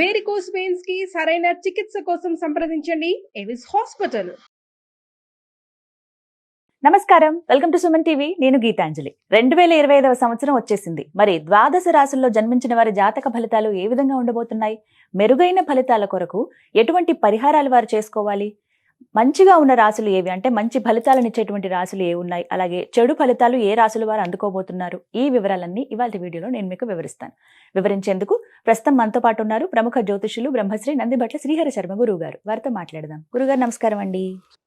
Varicose veins కి సరైన చికిత్స కోసం సంప్రదించండి ఎవిస్ హాస్పిటల్. నమస్కారం, వెల్కమ్ టు సుమన్ టీవీ. నేను గీతాంజలి. 2025వ సంవత్సరం వచ్చేసింది. మరి ద్వాదశ రాశుల్లో జన్మించిన వారి జాతక ఫలితాలు ఏ విధంగా ఉండబోతున్నాయి? మెరుగైన ఫలితాల కొరకు ఎటువంటి పరిహారాలు వారు చేసుకోవాలి? మంచిగా ఉన్న రాశులు ఏవి, అంటే మంచి ఫలితాలను ఇచ్చేటువంటి రాశులు ఏ ఉన్నాయి, అలాగే చెడు ఫలితాలు ఏ రాశులు వారు అందుకోబోతున్నారు, ఈ వివరాలన్నీ ఇవాళ వీడియోలో నేను మీకు వివరిస్తాను. వివరించేందుకు ప్రస్తుతం మనతో పాటు ఉన్నారు ప్రముఖ జ్యోతిషులు బ్రహ్మశ్రీ నందిబట్ల శ్రీహరి శర్మ గురువు గారు. వారితో మాట్లాడదాం. గురుగారు నమస్కారం అండి.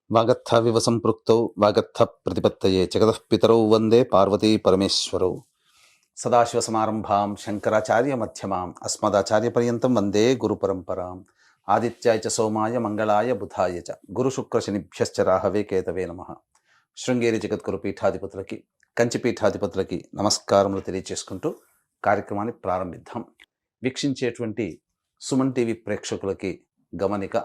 వాగర్థ వివ సంపృక్తౌ వాగర్థ ప్రతిపత్తయే జగతః పితరౌ వందే పార్వతీ పరమేశ్వరౌ. సదాశివ సమారంభాం శంకరాచార్య మధ్యమాం అస్మదాచార్య పర్యంతం వందే గురు పరంపరాం. ఆదిత్యాయ చ సోమాయ మంగళాయ బుధాయ చ గురు శుక్ర శనిభ్యశ్చ రాహవే కేతవే నమః. శృంగేరి జగద్గురు పీఠాధిపతులకి, కంచి పీఠాధిపతులకి నమస్కారములు తెలియచేసుకుంటూ కార్యక్రమాన్ని ప్రారంభిద్దాం. వీక్షించేటువంటి సుమన్ టీవీ ప్రేక్షకులకి గమనిక,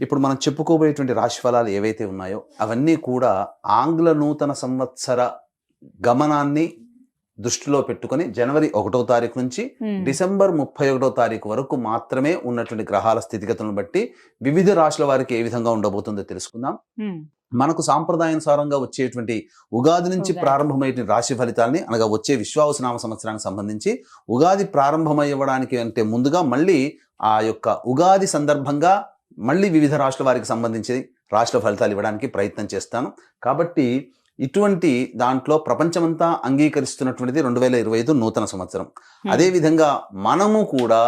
ఇప్పుడు మనం చెప్పుకోబోయేటువంటి రాశి ఫలాలు ఏవైతే ఉన్నాయో అవన్నీ కూడా ఆంగ్ల నూతన సంవత్సర గమనాన్ని దృష్టిలో పెట్టుకుని జనవరి 1వ తారీఖు నుంచి డిసెంబర్ 31వ తారీఖు వరకు మాత్రమే ఉన్నటువంటి గ్రహాల స్థితిగతులను బట్టి వివిధ రాశుల వారికి ఏ విధంగా ఉండబోతుందో తెలుసుకుందాం. మనకు సాంప్రదాయానుసారంగా వచ్చేటువంటి ఉగాది నుంచి ప్రారంభమయ్యేటువంటి రాశి ఫలితాలని, అనగా వచ్చే విశ్వావసునామ సంవత్సరానికి సంబంధించి ఉగాది ప్రారంభమయ్యడానికి అంటే ముందుగా మళ్ళీ ఆ యొక్క ఉగాది సందర్భంగా మళ్ళీ వివిధ రాశుల వారికి సంబంధించి రాశుల ఫలితాలు ఇవ్వడానికి ప్రయత్నం చేస్తాను. కాబట్టి ఇటువంటి దాంట్లో ప్రపంచమంతా అంగీకరిస్తున్నటువంటిది 2025 నూతన సంవత్సరం. అదేవిధంగా మనము కూడా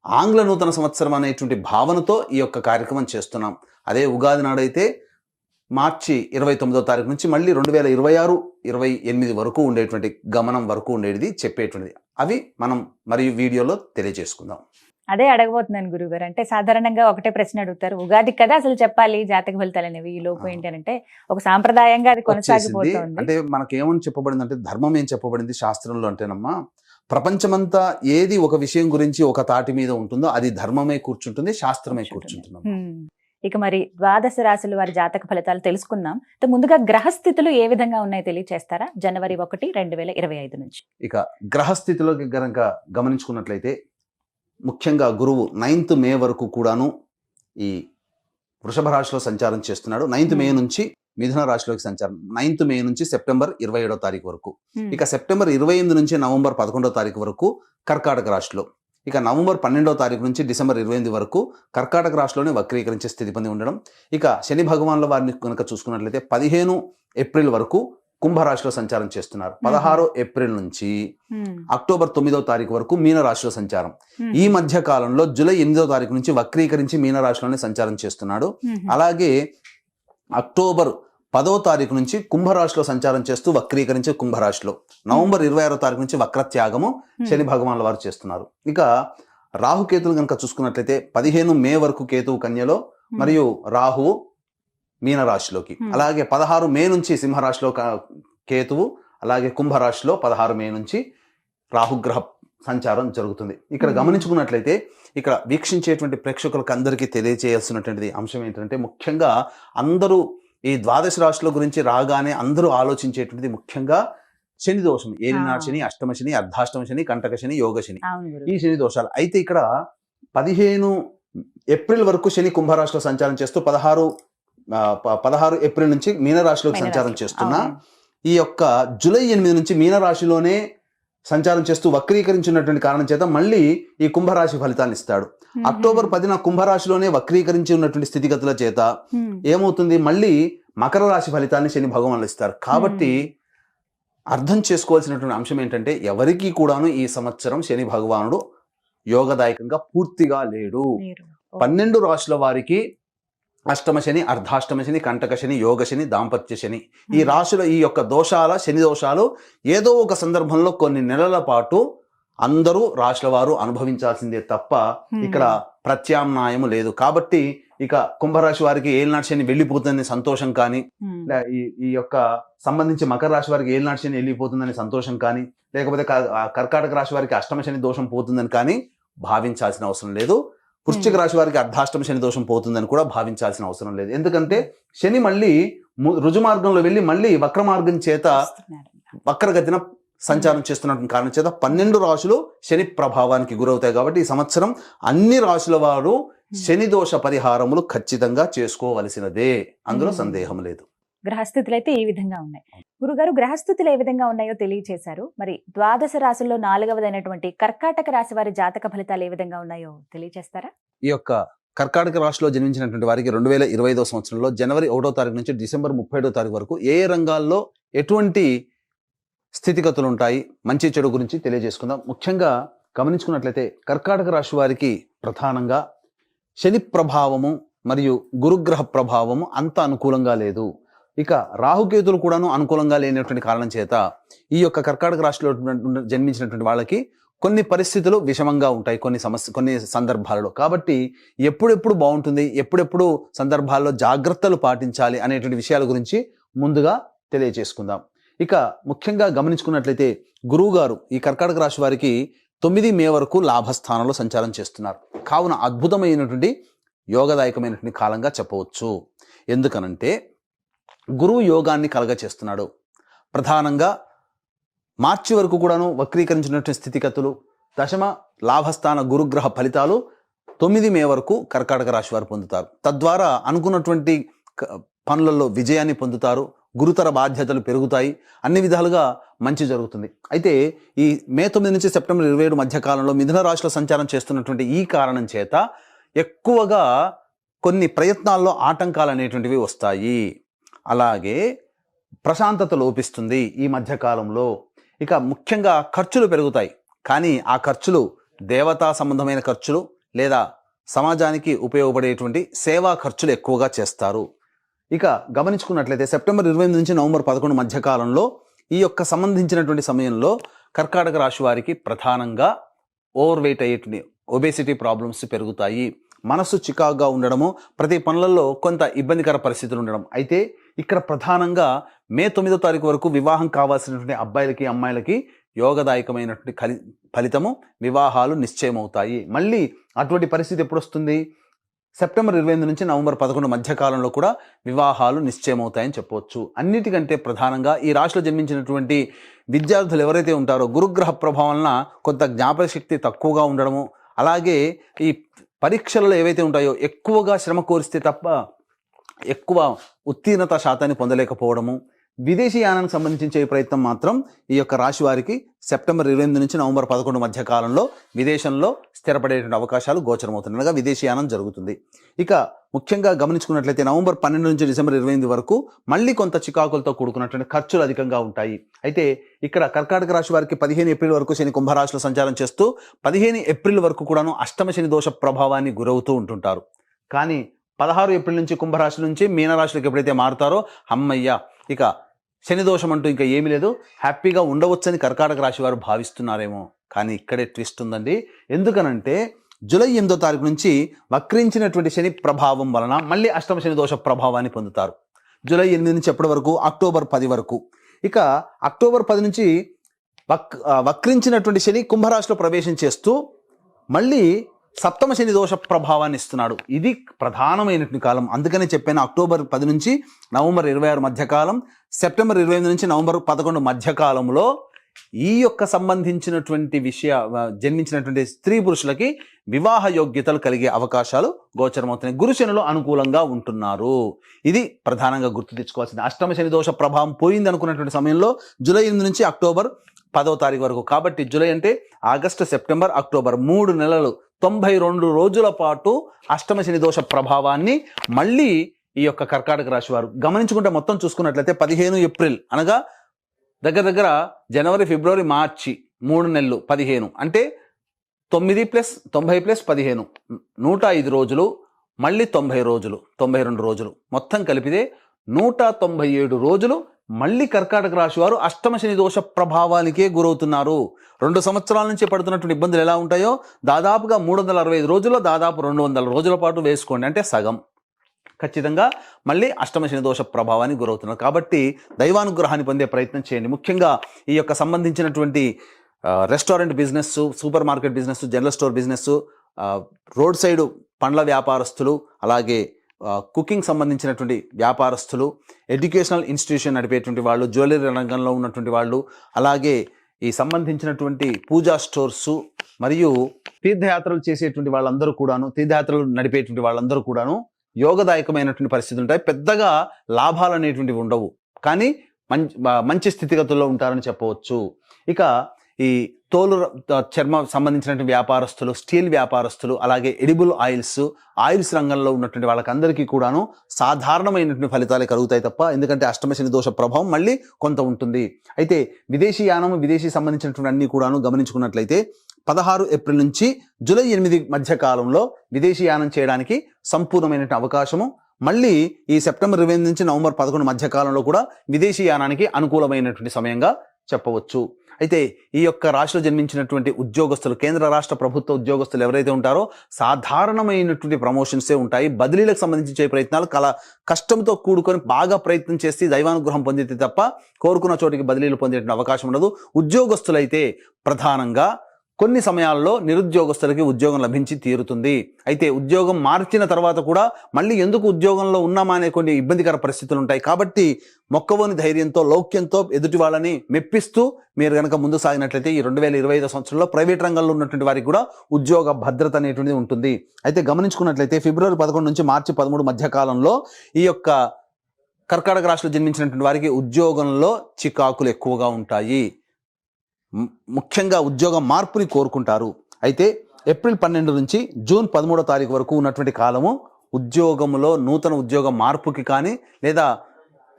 ఆంగ్ల నూతన సంవత్సరం అనేటువంటి భావనతో ఈ యొక్క కార్యక్రమం చేస్తున్నాం. అదే ఉగాది నాడైతే మార్చి 29వ తారీఖు నుంచి మళ్ళీ 2026-28 వరకు ఉండేటువంటి గమనం వరకు ఉండేది చెప్పేటువంటిది. అవి మనం మరియు వీడియోలో తెలియజేసుకుందాం. అదే అడగబోతున్నాను గురుగారు. అంటే సాధారణంగా ఒకటే ప్రశ్న అడుగుతారు, ఉగాది కదా అసలు చెప్పాలి జాతక ఫలితాలు అనేవి, ఈ లోపు ఏంటి అంటే ఒక సాంప్రదాయంగా అది కొనసాగిపోతుంది. అంటే మనకేమని చెప్పబడింది అంటే, ధర్మం ఏం చెప్పబడింది శాస్త్రంలో అంటేనమ్మా, ప్రపంచమంతా ఏది ఒక విషయం గురించి ఒక తాటి మీద ఉంటుందో అది ధర్మమే కూర్చుంటుంది, శాస్త్రమే కూర్చుంటుంది. ఇక మరి ద్వాదశ రాశుల వారి జాతక ఫలితాలు తెలుసుకుందాం. ముందుగా గ్రహస్థితులు ఏ విధంగా ఉన్నాయో తెలియచేస్తారా? జనవరి 1, 2025 నుంచి. ఇక గ్రహస్థితిలో గనక గమనించుకున్నట్లయితే ముఖ్యంగా గురువు 9th మే వరకు కూడాను ఈ వృషభ రాశిలో సంచారం చేస్తున్నాడు. 9th మే నుంచి మిథున రాశిలోకి సంచారం, 9th మే నుంచి సెప్టెంబర్ 27వ తారీఖు వరకు. ఇక సెప్టెంబర్ 28 నుంచి నవంబర్ 11వ తారీఖు వరకు కర్కాటక రాశిలో. ఇక నవంబర్ 12వ తారీఖు నుంచి డిసెంబర్ 28 వరకు కర్కాటక రాశిలోనే వక్రీకరించే స్థితి పొంది ఉండడం. ఇక శని భగవాన్ల వారిని కనుక చూసుకున్నట్లయితే 15 ఏప్రిల్ వరకు కుంభరాశిలో సంచారం చేస్తున్నారు. 16 ఏప్రిల్ నుంచి అక్టోబర్ 9వ తారీఖు వరకు మీనరాశిలో సంచారం. ఈ మధ్య కాలంలో జూలై 8వ తారీఖు నుంచి వక్రీకరించి మీనరాశిలోనే సంచారం చేస్తున్నాడు. అలాగే అక్టోబర్ 10వ తారీఖు నుంచి కుంభరాశిలో సంచారం చేస్తూ వక్రీకరించే కుంభరాశిలో, నవంబర్ 26వ తారీఖు నుంచి వక్రత్యాగము శని భగవాన్ల వారు చేస్తున్నారు. ఇక రాహుకేతులు కనుక చూసుకున్నట్లయితే 15 మే వరకు కేతువు కన్యలో మరియు రాహువు మీనరాశిలోకి, అలాగే 16 మే నుంచి సింహరాశిలో కేతువు, అలాగే కుంభరాశిలో 16 మే నుంచి రాహుగ్రహ సంచారం జరుగుతుంది. ఇక్కడ గమనించుకున్నట్లయితే ఇక్కడ వీక్షించేటువంటి ప్రేక్షకులకు అందరికీ తెలియజేయాల్సినటువంటిది అంశం ఏంటంటే, ముఖ్యంగా అందరూ ఈ ద్వాదశ రాశుల గురించి రాగానే అందరూ ఆలోచించేటువంటిది ముఖ్యంగా శని దోషం, ఏలినాటి శని, అష్టమ శని, అర్ధాష్టమ శని, కంటక శని, యోగ శని, ఈ శని దోషాలు. అయితే ఇక్కడ 15 ఏప్రిల్ వరకు శని కుంభరాశిలో సంచారం చేస్తూ 16 ఏప్రిల్ నుంచి మీనరాశిలోకి సంచారం చేస్తున్నా, ఈ యొక్క జూలై 8 నుంచి మీనరాశిలోనే సంచారం చేస్తూ వక్రీకరించినటువంటి కారణం చేత మళ్ళీ ఈ కుంభరాశి ఫలితాన్ని ఇస్తాడు. అక్టోబర్ 10న కుంభరాశిలోనే వక్రీకరించి ఉన్నటువంటి స్థితిగతుల చేత ఏమవుతుంది, మళ్ళీ మకర రాశి ఫలితాన్ని శని భగవానులు ఇస్తారు. కాబట్టి అర్థం చేసుకోవాల్సినటువంటి అంశం ఏంటంటే, ఎవరికి కూడాను ఈ సంవత్సరం శని భగవానుడు యోగదాయకంగా పూర్తిగా లేడు. 12 రాశుల వారికి అష్టమ శని, అర్ధాష్టమ శని, కంటక శని, యోగ శని, దాంపత్య శని, ఈ రాశుల ఈ యొక్క దోషాల శని దోషాలు ఏదో ఒక సందర్భంలో కొన్ని నెలల పాటు అందరూ రాశుల వారు అనుభవించాల్సిందే తప్ప ఇక్కడ ప్రత్యామ్నాయము లేదు. కాబట్టి ఇక కుంభరాశి వారికి ఏలినాటి శని వెళ్ళిపోతుందని సంతోషం కానీ, ఈ యొక్క సంబంధించి మకర రాశి వారికి ఏలినాటి శని వెళ్ళిపోతుందని సంతోషం కానీ, లేకపోతే కర్కాటక రాశి వారికి అష్టమ శని దోషం పోతుందని కానీ భావించాల్సిన అవసరం లేదు. వృశ్చిక రాశి వారికి అర్ధాష్టమ శని దోషం పోతుందని కూడా భావించాల్సిన అవసరం లేదు. ఎందుకంటే శని మళ్ళీ రుజుమార్గంలో వెళ్ళి మళ్ళీ వక్ర మార్గం చేత వక్రగతిన సంచారం చేస్తున్నటువంటి కారణం చేత 12 రాశులు శని ప్రభావానికి గురవుతాయి. కాబట్టి ఈ సంవత్సరం అన్ని రాశుల వారు శని దోష పరిహారములు ఖచ్చితంగా చేసుకోవలసినదే, అందులో సందేహం లేదు. గ్రహస్థితులు అయితే ఈ విధంగా ఉన్నాయి. గురుగారు, గ్రహస్థితులు ఏ విధంగా ఉన్నాయో తెలియచేశారు. మరి ద్వాదశ రాశుల్లో 4వదైనటువంటి కర్కాటక రాశి వారి జాతక ఫలితాలు ఏ విధంగా ఉన్నాయో తెలియచేస్తారా? ఈ యొక్క కర్కాటక రాశిలో జన్మించినటువంటి వారికి 2025 సంవత్సరంలో జనవరి 1వ తారీఖు నుంచి డిసెంబర్ 31వ తారీఖు వరకు ఏ రంగాల్లో ఎటువంటి స్థితిగతులు ఉంటాయి, మంచి చెడు గురించి తెలియజేసుకుందాం. ముఖ్యంగా గమనించుకున్నట్లయితే కర్కాటక రాశి వారికి ప్రధానంగా శని ప్రభావము మరియు గురుగ్రహ ప్రభావము అంత అనుకూలంగా లేదు. ఇక రాహుకేతులు కూడాను అనుకూలంగా లేనటువంటి కారణం చేత ఈ యొక్క కర్కాటక రాశిలో జన్మించినటువంటి వాళ్ళకి కొన్ని పరిస్థితులు విషమంగా ఉంటాయి కొన్ని సందర్భాలలో. కాబట్టి ఎప్పుడెప్పుడు బాగుంటుంది, ఎప్పుడెప్పుడు సందర్భాల్లో జాగ్రత్తలు పాటించాలి అనేటువంటి విషయాల గురించి ముందుగా తెలియజేసుకుందాం. ఇక ముఖ్యంగా గమనించుకున్నట్లయితే గురువు గారు ఈ కర్కాటక రాశి వారికి 9 మే వరకు లాభస్థానంలో సంచారం చేస్తున్నారు. కావున అద్భుతమైనటువంటి యోగదాయకమైనటువంటి కాలంగా చెప్పవచ్చు. ఎందుకనంటే గురువు యోగాన్ని కలగచేస్తున్నాడు. ప్రధానంగా మార్చి వరకు కూడాను వక్రీకరించినటువంటి స్థితిగతులు, దశమ లాభస్థాన గురుగ్రహ ఫలితాలు 9 మే వరకు కర్కాటక రాశి వారు పొందుతారు. తద్వారా అనుకున్నటువంటి పనులలో విజయాన్ని పొందుతారు. గురుతర బాధ్యతలు పెరుగుతాయి. అన్ని విధాలుగా మంచి జరుగుతుంది. అయితే ఈ మే 9 నుంచి సెప్టెంబర్ 27 మధ్య కాలంలో మిథున రాశిలో సంచారం చేస్తున్నటువంటి ఈ కారణం చేత ఎక్కువగా కొన్ని ప్రయత్నాల్లో ఆటంకాలు అనేటువంటివి వస్తాయి. అలాగే ప్రశాంతత లోపిస్తుంది ఈ మధ్యకాలంలో. ఇక ముఖ్యంగా ఖర్చులు పెరుగుతాయి. కానీ ఆ ఖర్చులు దేవతా సంబంధమైన ఖర్చులు లేదా సమాజానికి ఉపయోగపడేటువంటి సేవా ఖర్చులు ఎక్కువగా చేస్తారు. ఇక గమనించుకున్నట్లయితే సెప్టెంబర్ 28 నుంచి నవంబర్ 11 మధ్యకాలంలో ఈ యొక్క సంబంధించినటువంటి సమయంలో కర్కాటక రాశి వారికి ప్రధానంగా ఓవర్ వెయిట్ అయ్యేటువంటి ఒబేసిటీ ప్రాబ్లమ్స్ పెరుగుతాయి. మనస్సు చికాకుగా ఉండడము, ప్రతి పనులలో కొంత ఇబ్బందికర పరిస్థితులు ఉండడం. అయితే ఇక్కడ ప్రధానంగా మే 9వ తారీఖు వరకు వివాహం కావాల్సినటువంటి అబ్బాయిలకి అమ్మాయిలకి యోగదాయకమైనటువంటి ఫలితము, వివాహాలు నిశ్చయమవుతాయి. మళ్ళీ అటువంటి పరిస్థితి ఎప్పుడు వస్తుంది? సెప్టెంబర్ 28 నుంచి నవంబర్ 11 మధ్యకాలంలో కూడా వివాహాలు నిశ్చయమవుతాయని చెప్పవచ్చు. అన్నిటికంటే ప్రధానంగా ఈ రాశిలో జన్మించినటువంటి విద్యార్థులు ఎవరైతే ఉంటారో గురుగ్రహ ప్రభావం వలన కొంత జ్ఞాపక శక్తి తక్కువగా ఉండడము, అలాగే ఈ పరీక్షలలో ఏవైతే ఉంటాయో ఎక్కువగా శ్రమ కోరిస్తే తప్ప ఎక్కువ ఉత్తీర్ణత శాతాన్ని పొందలేకపోవడము, విదేశీయానానికి సంబంధించే ప్రయత్నం మాత్రం ఈ యొక్క రాశి వారికి సెప్టెంబర్ 28 నుంచి నవంబర్ 11 మధ్య కాలంలో విదేశంలో స్థిరపడేటువంటి అవకాశాలు గోచరమవుతున్నాయి. అనగా విదేశీయానం జరుగుతుంది. ఇక ముఖ్యంగా గమనించుకున్నట్లయితే నవంబర్ 12 నుంచి డిసెంబర్ 28 వరకు మళ్ళీ కొంత చికాకులతో కూడుకున్నటువంటి ఖర్చులు అధికంగా ఉంటాయి. అయితే ఇక్కడ కర్కాటక రాశి వారికి 15 ఏప్రిల్ వరకు శని కుంభరాశిలో సంచారం చేస్తూ 15 ఏప్రిల్ వరకు కూడాను అష్టమ శని దోష ప్రభావాన్ని గురవుతూ ఉంటుంటారు. కానీ 16 ఏప్రిల్ నుంచి కుంభరాశి నుంచి మీనరాశిలోకి ఎప్పుడైతే మారుతారో అమ్మయ్య ఇక శని దోషం అంటూ ఇంకా ఏమీ లేదు, హ్యాపీగా ఉండవచ్చని కర్కాటక రాశి వారు భావిస్తున్నారేమో. కానీ ఇక్కడే ట్విస్ట్ ఉందండి. ఎందుకనంటే జూలై 8వ తారీఖు నుంచి వక్రించినటువంటి శని ప్రభావం వలన మళ్ళీ అష్టమ శని దోష ప్రభావాన్ని పొందుతారు. జూలై 8 నుంచి ఎప్పటి వరకు? అక్టోబర్ 10 వరకు. ఇక అక్టోబర్ 10 నుంచి వక్రించినటువంటి శని కుంభరాశిలో ప్రవేశం చేస్తూ మళ్ళీ సప్తమ శని దోష ప్రభావాన్ని ఇస్తున్నాడు. ఇది ప్రధానమైనటువంటి కాలం. అందుకనే చెప్పాను అక్టోబర్ 10 నుంచి నవంబర్ 26 మధ్యకాలం, సెప్టెంబర్ 28 నుంచి నవంబర్ 11 మధ్యకాలంలో ఈ యొక్క సంబంధించినటువంటి జన్మించినటువంటి స్త్రీ పురుషులకి వివాహ యోగ్యతలు కలిగే అవకాశాలు గోచరమవుతున్నాయి. గురుశనులు అనుకూలంగా ఉంటున్నారు. ఇది ప్రధానంగా గుర్తు తెచ్చుకోవాల్సింది. అష్టమ శని దోష ప్రభావం పోయింది అనుకున్నటువంటి సమయంలో జూలై 8 నుంచి అక్టోబర్ 10వ తారీఖు వరకు. కాబట్టి జూలై అంటే ఆగస్టు, సెప్టెంబర్, అక్టోబర్ 3 నెలలు 92 రోజుల పాటు అష్టమ శని దోష ప్రభావాన్ని మళ్ళీ ఈ యొక్క కర్కాటక రాశి వారు గమనించుకుంటే మొత్తం చూసుకున్నట్లయితే 15 ఏప్రిల్ అనగా దగ్గర జనవరి, ఫిబ్రవరి, మార్చి 3 నెలలు 15 అంటే 9 + 90 + 15 105 రోజులు, మళ్ళీ 90 రోజులు 92 రోజులు మొత్తం కలిపితే 197 రోజులు మళ్ళీ కర్కాటక రాశి వారు అష్టమ శని దోష ప్రభావానికే గురవుతున్నారు. 2 సంవత్సరాల నుంచి పడుతున్నటువంటి ఇబ్బందులు ఎలా ఉంటాయో దాదాపుగా 365 రోజుల్లో దాదాపు 200 రోజుల పాటు వేసుకోండి, అంటే సగం ఖచ్చితంగా మళ్ళీ అష్టమ శని దోష ప్రభావానికి గురవుతున్నారు. కాబట్టి దైవానుగ్రహాన్ని పొందే ప్రయత్నం చేయండి. ముఖ్యంగా ఈ యొక్క సంబంధించినటువంటి restaurant business, super market business, general store business, road side పండ్ల వ్యాపారస్తులు, అలాగే కుకింగ్ సంబంధించినటువంటి వ్యాపారస్తులు, ఎడ్యుకేషనల్ ఇన్స్టిట్యూషన్ నడిపేటువంటి వాళ్ళు, జ్యువెలరీ రంగంలో ఉన్నటువంటి వాళ్ళు, అలాగే ఈ సంబంధించినటువంటి పూజా స్టోర్స్ మరియు తీర్థయాత్రలు చేసేటువంటి వాళ్ళందరూ కూడాను, తీర్థయాత్రలు నడిపేటువంటి వాళ్ళందరూ కూడాను యోగదాయకమైనటువంటి పరిస్థితులు ఉంటాయి. పెద్దగా లాభాలు అనేటువంటివి ఉండవు, కానీ మంచి స్థితిగతుల్లో ఉంటారని చెప్పవచ్చు. ఇక ఈ తోలు చర్మ సంబంధించినటువంటి వ్యాపారస్తులు, స్టీల్ వ్యాపారస్తులు, అలాగే ఎడిబుల్ ఆయిల్స్ రంగంలో ఉన్నటువంటి వాళ్ళకందరికీ కూడాను సాధారణమైనటువంటి ఫలితాలు కలుగుతాయి తప్ప, ఎందుకంటే అష్టమ శని దోష ప్రభావం మళ్ళీ కొంత ఉంటుంది. అయితే విదేశీ యానం, విదేశీ సంబంధించినటువంటి అన్ని కూడాను గమనించుకున్నట్లయితే 16 ఏప్రిల్ నుంచి జూలై 8 మధ్య కాలంలో విదేశీ యానం చేయడానికి సంపూర్ణమైనటువంటి అవకాశము, మళ్ళీ ఈ సెప్టెంబర్ 20 నుంచి నవంబర్ 11 మధ్య కాలంలో కూడా విదేశీ యానానికి అనుకూలమైనటువంటి సమయంగా చెప్పవచ్చు. అయితే ఈ యొక్క రాశిలో జన్మించినటువంటి ఉద్యోగస్తులు, కేంద్ర రాష్ట్ర ప్రభుత్వ ఉద్యోగస్తులు ఎవరైతే ఉంటారో సాధారణమైనటువంటి ప్రమోషన్సే ఉంటాయి. బదిలీలకు సంబంధించి చేసే ప్రయత్నాలు కష్టంతో కూడుకొని బాగా ప్రయత్నం చేసి దైవానుగ్రహం పొందితే తప్ప కోరుకున్న చోటికి బదిలీలు పొందే అవకాశం ఉండదు. ఉద్యోగస్తులైతే ప్రధానంగా కొన్ని సమయాల్లో నిరుద్యోగస్తులకి ఉద్యోగం లభించి తీరుతుంది. అయితే ఉద్యోగం మార్చిన తర్వాత కూడా మళ్ళీ ఎందుకు ఉద్యోగంలో ఉన్నామా అనే కొన్ని ఇబ్బందికర పరిస్థితులు ఉంటాయి. కాబట్టి మొక్కవోని ధైర్యంతో, లౌక్యంతో ఎదుటి వాళ్ళని మెప్పిస్తూ మీరు కనుక ముందు సాగినట్లయితే ఈ 2025 సంవత్సరంలో ప్రైవేట్ రంగంలో ఉన్నటువంటి వారికి కూడా ఉద్యోగ భద్రత అనేటువంటిది ఉంటుంది. అయితే గమనించుకున్నట్లయితే ఫిబ్రవరి 11 నుంచి మార్చి 13 మధ్య కాలంలో ఈ యొక్క కర్కాటక రాశిలో జన్మించినటువంటి వారికి ఉద్యోగంలో చికాకులు ఎక్కువగా ఉంటాయి. ముఖ్యంగా ఉద్యోగ మార్పుని కోరుకుంటారు. అయితే ఏప్రిల్ 12 నుంచి జూన్ 13 తారీఖు వరకు ఉన్నటువంటి కాలము ఉద్యోగంలో నూతన ఉద్యోగ మార్పుకి కానీ లేదా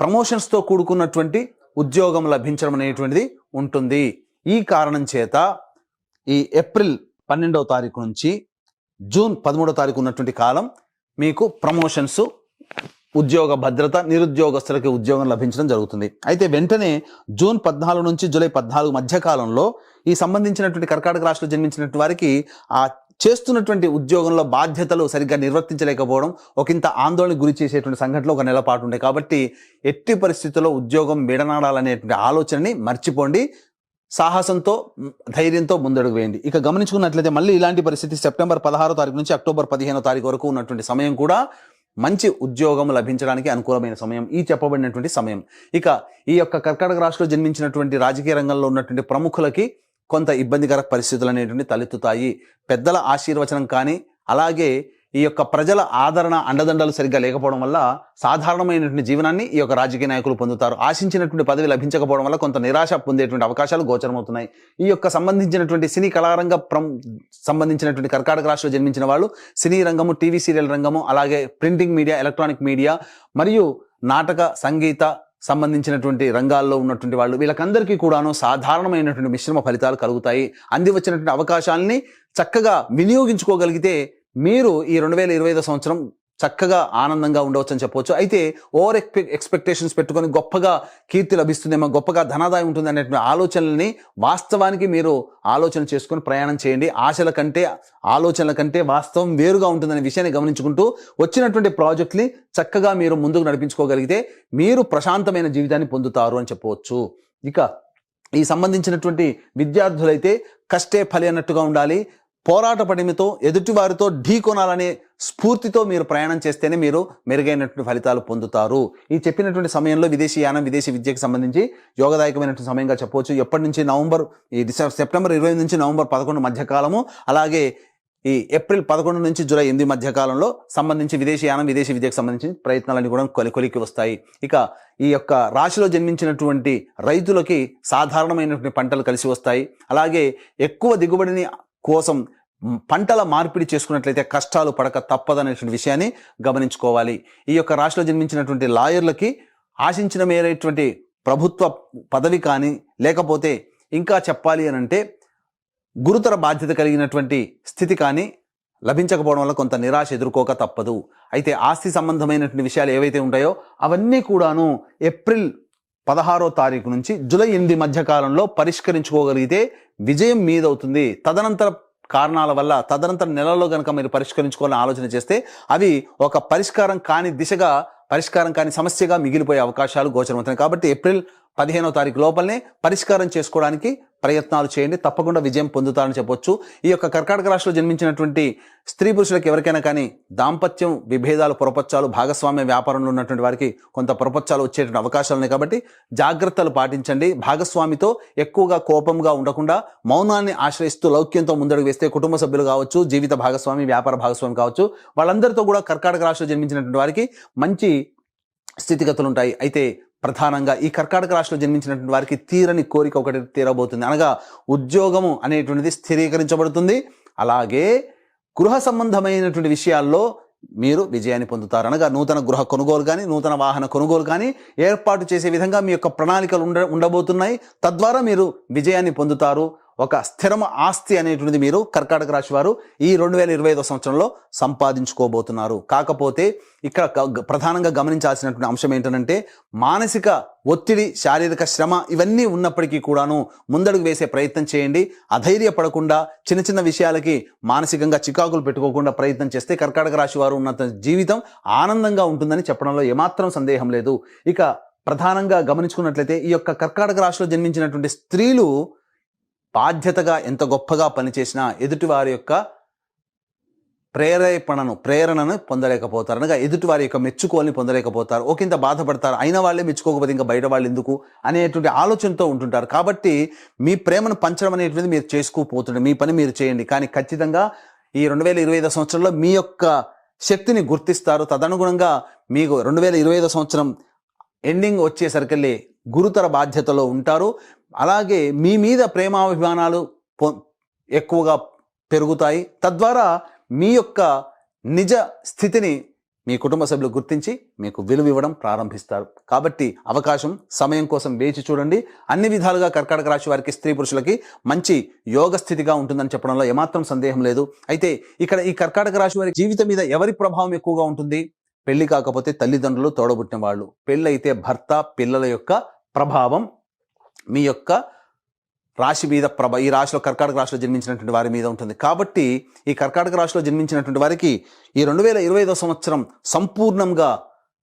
ప్రమోషన్స్తో కూడుకున్నటువంటి ఉద్యోగం లభించడం అనేటువంటిది ఉంటుంది. ఈ కారణం చేత ఈ ఏప్రిల్ 12వ తారీఖు నుంచి జూన్ 13వ తారీఖు ఉన్నటువంటి కాలం మీకు ప్రమోషన్స్, ఉద్యోగ భద్రత, నిరుద్యోగస్తులకి ఉద్యోగం లభించడం జరుగుతుంది. అయితే వెంటనే జూన్ 14 నుంచి జూలై 14 మధ్య కాలంలో ఈ సంబంధించినటువంటి కర్కాటక రాశిలో జన్మించినటువంటి వారికి ఆ చేస్తున్నటువంటి ఉద్యోగంలో బాధ్యతలు సరిగ్గా నిర్వర్తించలేకపోవడం ఒకంత ఆందోళన గురి చేసేటువంటి సంఘటనలు ఒక నెల పాటు ఉంటాయి. కాబట్టి ఎట్టి పరిస్థితుల్లో ఉద్యోగం విడనాడాలనేటువంటి ఆలోచనని మర్చిపోండి. సాహసంతో, ధైర్యంతో ముందడుగు వేయండి. ఇక గమనించుకున్నట్లయితే మళ్ళీ ఇలాంటి పరిస్థితి సెప్టెంబర్ 16 తారీఖు నుంచి అక్టోబర్ 15 తారీఖు వరకు ఉన్నటువంటి సమయం కూడా మంచి ఉద్యోగం లభించడానికి అనుకూలమైన సమయం, ఈ చెప్పబడినటువంటి సమయం. ఇక ఈ యొక్క కర్కాటక రాశిలో జన్మించినటువంటి రాజకీయ రంగంలో ఉన్నటువంటి ప్రముఖులకి కొంత ఇబ్బందికర పరిస్థితులు అనేటువంటి తలెత్తుతాయి. పెద్దల ఆశీర్వచనం కానీ, అలాగే ఈ యొక్క ప్రజల ఆదరణ, అండదండలు సరిగ్గా లేకపోవడం వల్ల సాధారణమైనటువంటి జీవనాన్ని ఈ యొక్క రాజకీయ నాయకులు పొందుతారు. ఆశించినటువంటి పదవి లభించకపోవడం వల్ల కొంత నిరాశ పొందేటువంటి అవకాశాలు గోచరమవుతున్నాయి. ఈ యొక్క సంబంధించినటువంటి సినీ కళారంగ సంబంధించినటువంటి కర్కాటక రాశిలో జన్మించిన వాళ్ళు సినీ రంగము, టీవీ సీరియల్ రంగము, అలాగే ప్రింటింగ్ మీడియా, ఎలక్ట్రానిక్ మీడియా మరియు నాటక, సంగీత సంబంధించినటువంటి రంగాల్లో ఉన్నటువంటి వాళ్ళు, వీళ్ళకందరికీ కూడాను సాధారణమైనటువంటి మిశ్రమ ఫలితాలు కలుగుతాయి. అంది వచ్చినటువంటి అవకాశాలని చక్కగా వినియోగించుకోగలిగితే మీరు ఈ 2025 సంవత్సరం చక్కగా ఆనందంగా ఉండవచ్చు అని చెప్పవచ్చు. అయితే ఓవర్ ఎక్స్పెక్టేషన్స్ పెట్టుకొని గొప్పగా కీర్తి లభిస్తుందేమో, గొప్పగా ధనాదాయం ఉంటుంది అనేటువంటి ఆలోచనల్ని వాస్తవానికి మీరు ఆలోచన చేసుకొని ప్రయాణం చేయండి. ఆశల కంటే, ఆలోచనల కంటే వాస్తవం వేరుగా ఉంటుందనే విషయాన్ని గమనించుకుంటూ వచ్చినటువంటి ప్రాజెక్ట్ని చక్కగా మీరు ముందుకు నడిపించుకోగలిగితే మీరు ప్రశాంతమైన జీవితాన్ని పొందుతారు అని చెప్పవచ్చు. ఇక ఈ సంబంధించినటువంటి విద్యార్థులైతే కష్టే ఫలి అన్నట్టుగా ఉండాలి. పోరాట పటిమతో ఎదుటివారితో ఢీకొనాలనే స్ఫూర్తితో మీరు ప్రయాణం చేస్తేనే మీరు మెరుగైనటువంటి ఫలితాలు పొందుతారు. ఈ చెప్పినటువంటి సమయంలో విదేశీ యానం, విదేశీ విద్యకు సంబంధించి యోగదాయకమైనటువంటి సమయంగా చెప్పవచ్చు. ఎప్పటి నుంచి సెప్టెంబర్ 20 నుంచి నవంబర్ 11 మధ్య కాలము, అలాగే ఈ ఏప్రిల్ 11 నుంచి జూలై 8 మధ్య కాలంలో సంబంధించి విదేశీ యానం, విదేశీ విద్యకు సంబంధించి ప్రయత్నాలన్నీ కూడా కొలికి వస్తాయి. ఇక ఈ యొక్క రాశిలో జన్మించినటువంటి రైతులకి సాధారణమైనటువంటి పంటలు కలిసి వస్తాయి. అలాగే ఎక్కువ దిగుబడిని కోసం పంటల మార్పిడి చేసుకున్నట్లయితే కష్టాలు పడక తప్పదనేటువంటి విషయాన్ని గమనించుకోవాలి. ఈ యొక్క రాశిలో జన్మించినటువంటి లాయర్లకి ఆశించిన మేరైనటువంటి ప్రభుత్వ పదవి కానీ, లేకపోతే ఇంకా చెప్పాలి అని అంటే గురుతర బాధ్యత కలిగినటువంటి స్థితి కానీ లభించకపోవడం వల్ల కొంత నిరాశ ఎదుర్కోక తప్పదు. అయితే ఆస్తి సంబంధమైనటువంటి విషయాలు ఏవైతే ఉంటాయో అవన్నీ కూడాను ఏప్రిల్ 16 తారీఖు నుంచి జూలై 8 మధ్య కాలంలో పరిష్కరించుకోగలిగితే విజయం మీదవుతుంది. తదనంతర కారణాల వల్ల తదనంతర నెలలో కనుక మీరు పరిష్కరించుకోవాలని ఆలోచన చేస్తే అవి ఒక పరిష్కారం కాని సమస్యగా మిగిలిపోయే అవకాశాలు గోచరమవుతాయి. కాబట్టి ఏప్రిల్ 15వ తారీఖు లోపలనే పరిష్కారం చేసుకోవడానికి ప్రయత్నాలు చేయండి. తప్పకుండా విజయం పొందుతారని చెప్పొచ్చు. ఈ యొక్క కర్కాటక రాశిలో జన్మించినటువంటి స్త్రీ పురుషులకు ఎవరికైనా కానీ దాంపత్యం విభేదాలు, పొరపచ్చాలు, భాగస్వామ్య వ్యాపారంలో ఉన్నటువంటి వారికి కొంత పొరపచ్చాలు వచ్చేటువంటి అవకాశాలు ఉన్నాయి. కాబట్టి జాగ్రత్తలు పాటించండి. భాగస్వామితో ఎక్కువగా కోపంగా ఉండకుండా మౌనాన్ని ఆశ్రయిస్తూ లౌక్యంతో ముందడుగు వేస్తే కుటుంబ సభ్యులు కావచ్చు, జీవిత భాగస్వామి, వ్యాపార భాగస్వామి కావచ్చు, వాళ్ళందరితో కూడా కర్కాటక రాశిలో జన్మించినటువంటి వారికి మంచి స్థితిగతులు ఉంటాయి. అయితే ప్రధానంగా ఈ కర్కాటక రాశిలో జన్మించినటువంటి వారికి తీరని కోరిక ఒకటి తీరబోతుంది. అనగా ఉద్యోగము అనేటువంటిది స్థిరీకరించబడుతుంది. అలాగే గృహ సంబంధమైనటువంటి విషయాల్లో మీరు విజయాన్ని పొందుతారు. అనగా నూతన గృహ కొనుగోలు కానీ, నూతన వాహన కొనుగోలు కానీ ఏర్పాటు చేసే విధంగా మీ యొక్క ప్రణాళికలు ఉండబోతున్నాయి. తద్వారా మీరు విజయాన్ని పొందుతారు. ఒక స్థిరమ ఆస్తి అనేటువంటిది మీరు కర్కాటక రాశి వారు ఈ 2025 సంవత్సరంలో సంపాదించుకోబోతున్నారు. కాకపోతే ఇక్కడ ప్రధానంగా గమనించాల్సినటువంటి అంశం ఏంటంటే మానసిక ఒత్తిడి, శారీరక శ్రమ ఇవన్నీ ఉన్నప్పటికీ కూడాను ముందడుగు వేసే ప్రయత్నం చేయండి. అధైర్యపడకుండా చిన్న చిన్న విషయాలకి మానసికంగా చికాకులు పెట్టుకోకుండా ప్రయత్నం చేస్తే కర్కాటక రాశి వారు ఉన్నత జీవితం ఆనందంగా ఉంటుందని చెప్పడంలో ఏమాత్రం సందేహం లేదు. ఇక ప్రధానంగా గమనించుకున్నట్లయితే ఈ యొక్క కర్కాటక రాశిలో జన్మించినటువంటి స్త్రీలు బాధ్యతగా ఎంత గొప్పగా పనిచేసినా ఎదుటి వారి యొక్క ప్రేరణను పొందలేకపోతారు. అనగా ఎదుటి వారి యొక్క మెచ్చుకోల్ని పొందలేకపోతారు. ఒకంత బాధపడతారు. అయిన వాళ్ళే మెచ్చుకోకపోతే ఇంకా బయట వాళ్ళు ఎందుకు అనేటువంటి ఆలోచనతో ఉంటుంటారు. కాబట్టి మీ ప్రేమను పంచడం అనేటువంటిది మీరు చేసుకోపోతుంది. మీ పని మీరు చేయండి. కానీ ఖచ్చితంగా ఈ 2025 సంవత్సరంలో మీ యొక్క శక్తిని గుర్తిస్తారు. తదనుగుణంగా మీకు 2025 సంవత్సరం ఎండింగ్ వచ్చేసరికెళ్ళి గురుతర బాధ్యతలో ఉంటారు. అలాగే మీ మీద ప్రేమాభిమానాలు ఎక్కువగా పెరుగుతాయి. తద్వారా మీ యొక్క నిజ స్థితిని మీ కుటుంబ సభ్యులు గుర్తించి మీకు విలువ ఇవ్వడం ప్రారంభిస్తారు. కాబట్టి అవకాశం, సమయం కోసం వేచి చూడండి. అన్ని విధాలుగా కర్కాటక రాశి వారికి, స్త్రీ పురుషులకి మంచి యోగ స్థితిగా ఉంటుందని చెప్పడంలో ఏమాత్రం సందేహం లేదు. అయితే ఇక్కడ ఈ కర్కాటక రాశి వారి జీవితం మీద ఎవరి ప్రభావం ఎక్కువగా ఉంటుంది? పెళ్లి కాకపోతే తల్లిదండ్రులు, తోడబుట్టిన వాళ్ళు. పెళ్ళి అయితే భర్త, పిల్లల యొక్క ప్రభావం మీ యొక్క రాశి మీద ఈ రాశిలో కర్కాటక రాశిలో జన్మించినటువంటి వారి మీద ఉంటుంది. కాబట్టి ఈ కర్కాటక రాశిలో జన్మించినటువంటి వారికి ఈ 2025 సంవత్సరం సంపూర్ణంగా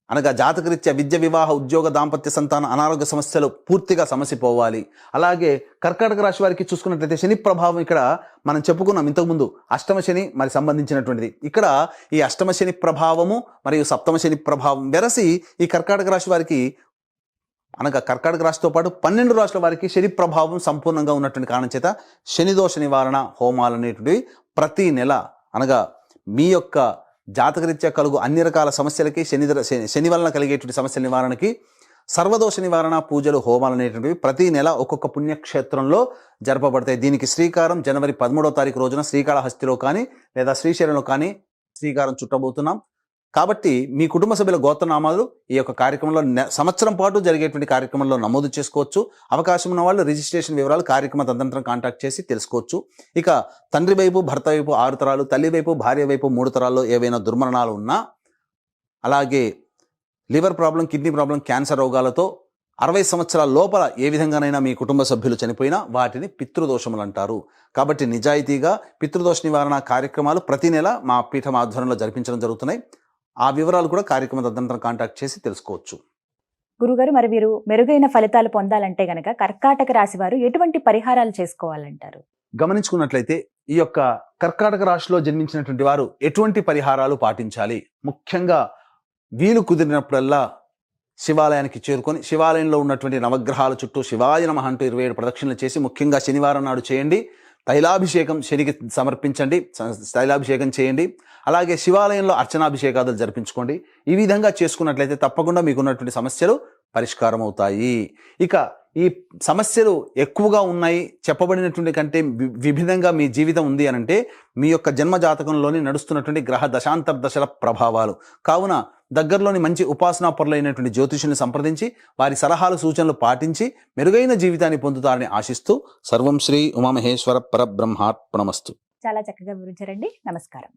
అనగా జాతకరీత్యా విద్య, వివాహ, ఉద్యోగ, దాంపత్య, సంతాన, అనారోగ్య సమస్యలు పూర్తిగా సమసిపోవాలి. అలాగే కర్కాటక రాశి వారికి చూసుకున్నట్లయితే శని ప్రభావం ఇక్కడ మనం చెప్పుకున్నాం ఇంతకుముందు, అష్టమ శని మరి సంబంధించినటువంటిది. ఇక్కడ ఈ అష్టమ శని ప్రభావము మరియు సప్తమ శని ప్రభావం వెరసి ఈ కర్కాటక రాశి వారికి అనగా కర్కాటక రాశితో పాటు 12 రాశుల వారికి శని ప్రభావం సంపూర్ణంగా ఉన్నటువంటి కారణం చేత శని దోష నివారణ హోమాలు అనేటువంటివి ప్రతి నెల అనగా మీ యొక్క జాతకరీత్యా కలుగు అన్ని రకాల సమస్యలకి శని వలన కలిగేటువంటి సమస్యల నివారణకి సర్వదోష నివారణ పూజలు, హోమాలు అనేటువంటివి ప్రతి నెల ఒక్కొక్క పుణ్యక్షేత్రంలో జరపబడతాయి. దీనికి శ్రీకారం జనవరి 13వ తారీఖు రోజున శ్రీకాళహస్తిలో కానీ లేదా శ్రీశైలంలో కానీ శ్రీకారం చుట్టబోతున్నాం. కాబట్టి మీ కుటుంబ సభ్యుల గోత్రనామాలు ఈ యొక్క కార్యక్రమంలో సంవత్సరం పాటు జరిగేటువంటి కార్యక్రమంలో నమోదు చేసుకోవచ్చు. అవకాశం ఉన్న వాళ్ళు రిజిస్ట్రేషన్ వివరాలు కార్యక్రమ తదనంతరం కాంటాక్ట్ చేసి తెలుసుకోవచ్చు. ఇక తండ్రి వైపు, భర్త వైపు 6 తరాలు, తల్లి వైపు, భార్య వైపు 3 తరాల్లో ఏవైనా దుర్మరణాలు ఉన్నా, అలాగే liver problem, kidney problem, cancer రోగాలతో 60 సంవత్సరాల లోపల ఏ విధంగానైనా మీ కుటుంబ సభ్యులు చనిపోయినా వాటిని పితృదోషములు అంటారు. కాబట్టి నిజాయితీగా పితృదోష నివారణ కార్యక్రమాలు ప్రతి నెల మా పీఠం ఆధ్వర్యంలో జరిపించడం జరుగుతున్నాయి. ఆ వివరాలు కూడా కార్యక్రమ తదనంతరం కాంటాక్ట్ చేసి తెలుసుకోవచ్చు. గురుగారు, మరి వీరు మెరుగైన ఫలితాలు పొందాలంటే గనక కర్కాటక రాశి వారు ఎటువంటి పరిహారాలు చేసుకోవాలంటారు? గమనించుకున్నట్లయితే ఈ యొక్క కర్కాటక రాశిలో జన్మించినటువంటి వారు ఎటువంటి పరిహారాలు పాటించాలి? ముఖ్యంగా వీలు కుదిరినప్పుడల్లా శివాలయానికి చేరుకొని శివాలయంలో ఉన్నటువంటి నవగ్రహాల చుట్టూ శివాయ నమః అంటూ 27 ప్రదక్షిణలు చేసి, ముఖ్యంగా శనివారం నాడు చేయండి. తైలాభిషేకం శనికి సమర్పించండి, తైలాభిషేకం చేయండి. అలాగే శివాలయంలో అర్చనాభిషేకాదులు జరిపించుకోండి. ఈ విధంగా చేసుకున్నట్లయితే తప్పకుండా మీకున్నటువంటి సమస్యలు పరిష్కారం అవుతాయి. ఇక ఈ సమస్యలు ఎక్కువగా ఉన్నాయి, చెప్పబడినటువంటి కంటే విభిన్నంగా మీ జీవితం ఉంది అనంటే మీ యొక్క జన్మ జాతకంలోని నడుస్తున్నటువంటి గ్రహ దశాంతర్దశల ప్రభావాలు. కావున దగ్గరలోని మంచి ఉపాసనా పరులైనటువంటి జ్యోతిషుల్ని సంప్రదించి వారి సలహాలు, సూచనలు పాటించి మెరుగైన జీవితాన్ని పొందుతారని ఆశిస్తూ సర్వం శ్రీ ఉమామహేశ్వర పరబ్రహ్మార్పణమస్తు. చాలా చక్కగా వివరించారండి. నమస్కారం.